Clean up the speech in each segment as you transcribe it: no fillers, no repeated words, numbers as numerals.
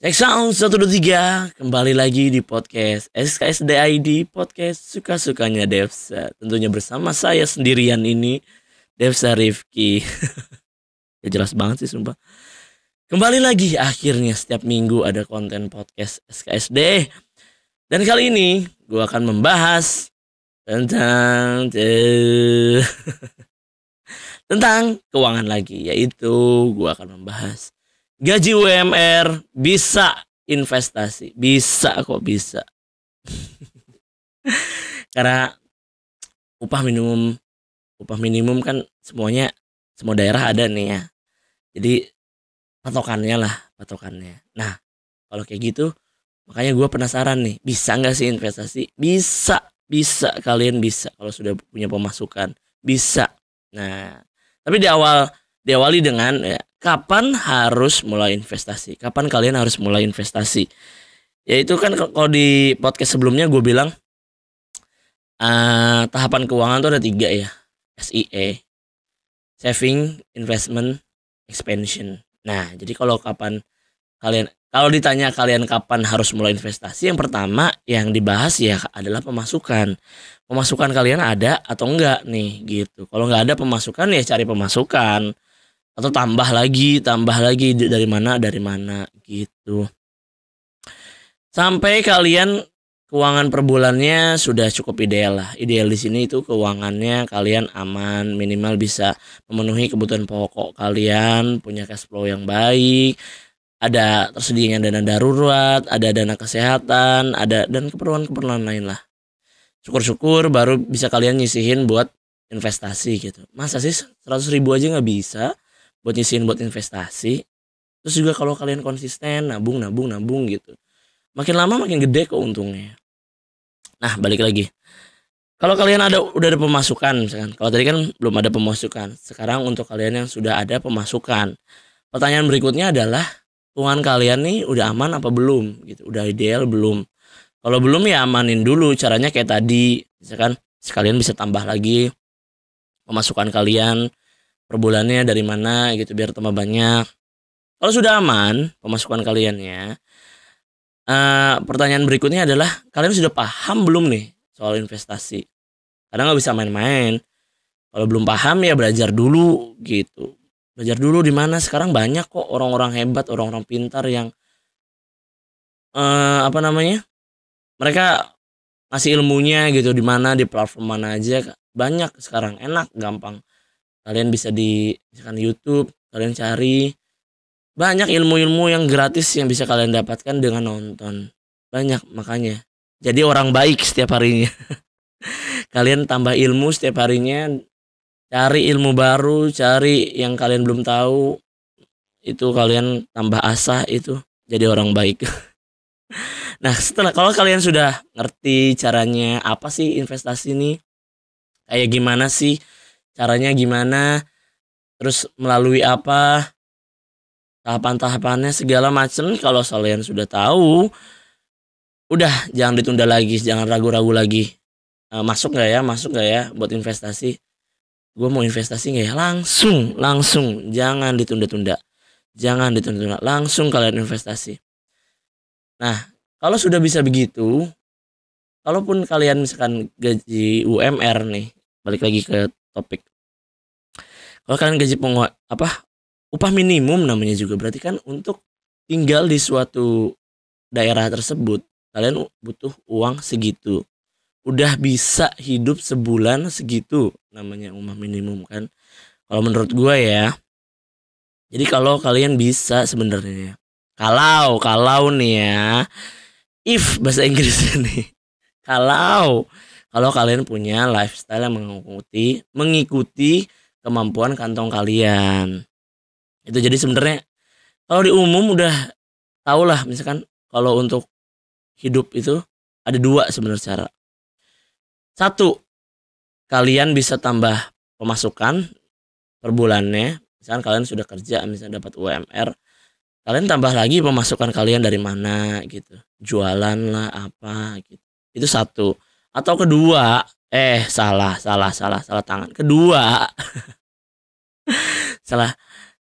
Cek sound 1, 2, 3. Kembali lagi di podcast SKSD ID, podcast suka-sukanya Devsa. Tentunya bersama saya sendirian ini, Devsa Rifki. Ya jelas banget sih sumpah. Kembali lagi akhirnya setiap minggu ada konten podcast SKSD. Dan kali ini gue akan membahas tentang tentang keuangan lagi, yaitu gue akan membahas gaji UMR bisa investasi. Bisa kok bisa. Karena upah minimum kan semua daerah ada nih ya. Jadi patokannya. Nah, kalau kayak gitu makanya gue penasaran nih, bisa nggak sih investasi? Bisa, kalian bisa kalau sudah punya pemasukan. Bisa. Nah, tapi diawali dengan ya, kapan harus mulai investasi? Kapan kalian harus mulai investasi? Yaitu kan kalau di podcast sebelumnya gue bilang tahapan keuangan tuh ada 3 ya. SIE, saving, investment, expansion. Nah, jadi kalau ditanya kalian kapan harus mulai investasi, yang pertama yang dibahas ya adalah pemasukan. Pemasukan kalian ada atau enggak nih gitu. Kalau nggak ada pemasukan ya cari pemasukan atau tambah lagi dari mana gitu. Sampai kalian keuangan per bulannya sudah cukup ideal lah. Ideal di sini itu keuangannya kalian aman, minimal bisa memenuhi kebutuhan pokok kalian, punya cash flow yang baik, ada tersedianya dana darurat, ada dana kesehatan, dan keperluan-keperluan lain lah. Syukur-syukur baru bisa kalian nyisihin buat investasi gitu. Masa sih 100.000 aja nggak bisa buat nyisihin buat investasi? Terus juga kalau kalian konsisten nabung gitu, makin lama makin gede kok untungnya. Nah, balik lagi. Kalau kalian udah ada pemasukan misalkan. Kalau tadi kan belum ada pemasukan. Sekarang untuk kalian yang sudah ada pemasukan. Pertanyaan berikutnya adalah keuangan kalian nih udah aman apa belum gitu. Udah ideal belum? Kalau belum ya amanin dulu, caranya kayak tadi. Misalkan sekalian bisa tambah lagi pemasukan kalian per bulannya dari mana gitu biar tambah banyak. Kalau sudah aman pemasukan kaliannya, pertanyaan berikutnya adalah kalian sudah paham belum nih soal investasi? Karena nggak bisa main-main. Kalau belum paham ya belajar dulu gitu. Belajar dulu di mana, sekarang banyak kok orang-orang hebat, orang-orang pintar yang mereka ngasih ilmunya gitu di mana, di platform mana aja. Banyak sekarang, enak, gampang. Kalian bisa di misalkan YouTube, kalian cari banyak ilmu-ilmu yang gratis yang bisa kalian dapatkan dengan nonton. Banyak makanya. Jadi orang baik setiap harinya. Kalian tambah ilmu setiap harinya, cari ilmu baru, cari yang kalian belum tahu. Itu kalian tambah asah itu jadi orang baik. Nah, kalau kalian sudah ngerti caranya apa sih investasi ini? Kayak gimana sih? Caranya gimana? Terus melalui apa? Tahapan-tahapannya segala macam, kalau kalian sudah tahu, udah jangan ditunda lagi, jangan ragu-ragu lagi. Masuk nggak ya buat investasi? Gue mau investasi nggak ya? Langsung, jangan ditunda-tunda, langsung kalian investasi. Nah, kalau sudah bisa begitu, kalaupun kalian misalkan gaji UMR nih, balik lagi ke topik. Kalau kalian gaji upah minimum namanya juga, berarti kan untuk tinggal di suatu daerah tersebut kalian butuh uang segitu. Udah bisa hidup sebulan segitu, namanya upah minimum kan. Kalau menurut gue ya. Jadi kalau kalian bisa sebenarnya, kalau nih ya, if bahasa Inggrisnya nih, kalau kalian punya lifestyle yang mengikuti kemampuan kantong kalian. Itu jadi sebenarnya kalau di umum udah tau lah, misalkan kalau untuk hidup itu ada 2 sebenarnya cara. 1, kalian bisa tambah pemasukan per bulannya. Misalkan kalian sudah kerja, misalnya dapat UMR, kalian tambah lagi pemasukan kalian dari mana gitu. Jualan lah apa gitu. Itu 1. Atau kedua, salah tangan. Kedua, salah.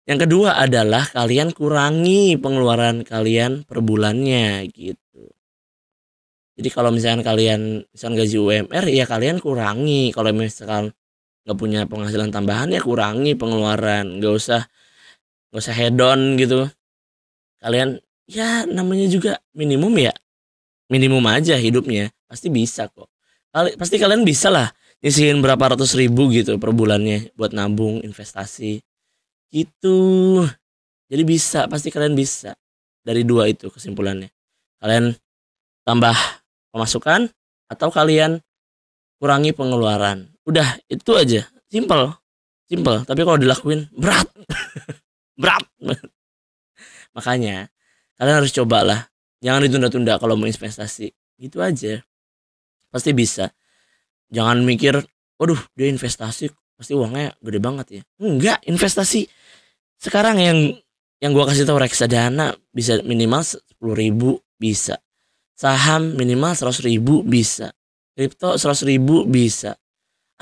Yang kedua adalah kalian kurangi pengeluaran kalian per bulannya gitu. Jadi kalau misalkan kalian gaji UMR ya kalian kurangi. Kalau misalkan nggak punya penghasilan tambahan ya kurangi pengeluaran. Nggak usah head on gitu. Kalian ya namanya juga minimum ya. Minimum aja hidupnya. Pasti bisa kok. Pasti kalian bisa lah nyisihin berapa ratus ribu gitu per bulannya buat nabung investasi. Gitu. Jadi bisa, pasti kalian bisa. Dari dua itu kesimpulannya. Kalian tambah pemasukan atau kalian kurangi pengeluaran. Udah, itu aja. Simple. Simple, tapi kalau dilakuin berat. Berat. Makanya kalian harus cobalah. Jangan ditunda-tunda kalau mau investasi. Gitu aja. Pasti bisa. Jangan mikir, waduh, dia investasi pasti uangnya gede banget ya. Enggak, investasi sekarang yang gua kasih tahu reksadana bisa minimal 10.000 bisa. Saham minimal 100.000 bisa. Kripto 100.000 bisa.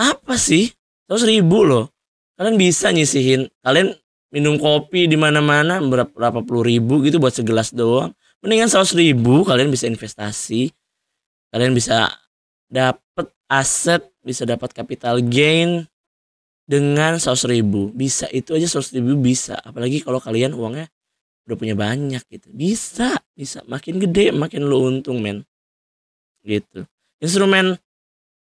Apa sih? 100.000 loh. Kalian bisa nyisihin. Kalian minum kopi di mana-mana berapa puluh ribu gitu buat segelas doang. Mendingan 100.000 kalian bisa investasi. Kalian bisa dapat aset, bisa dapat capital gain dengan 100.000. Bisa, itu aja 100.000 bisa. Apalagi kalau kalian uangnya udah punya banyak gitu. Bisa. Makin gede makin lu untung, men. Gitu. Instrumen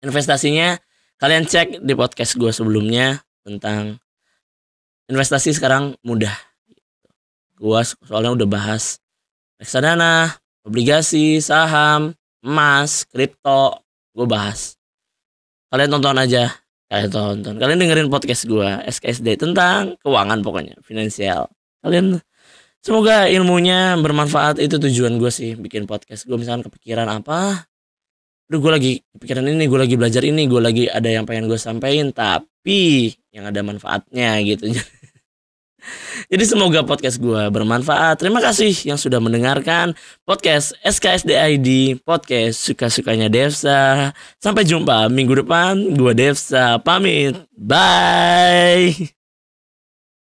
investasinya kalian cek di podcast gue sebelumnya tentang investasi sekarang mudah. Gue soalnya udah bahas reksadana, obligasi, saham, emas, kripto. Gue bahas. Kalian tonton aja. Kalian dengerin podcast gue SKSD tentang keuangan pokoknya, finansial. Kalian semoga ilmunya bermanfaat. Itu tujuan gue sih bikin podcast. Gue misalkan kepikiran apa, gue lagi kepikiran ini, gue lagi belajar ini, gue lagi ada yang pengen gue sampaikan, tapi yang ada manfaatnya gitu. Jadi semoga podcast gue bermanfaat. Terima kasih yang sudah mendengarkan podcast SKSD ID, podcast suka-sukanya Devsa. Sampai jumpa minggu depan. Gue Devsa pamit. Bye.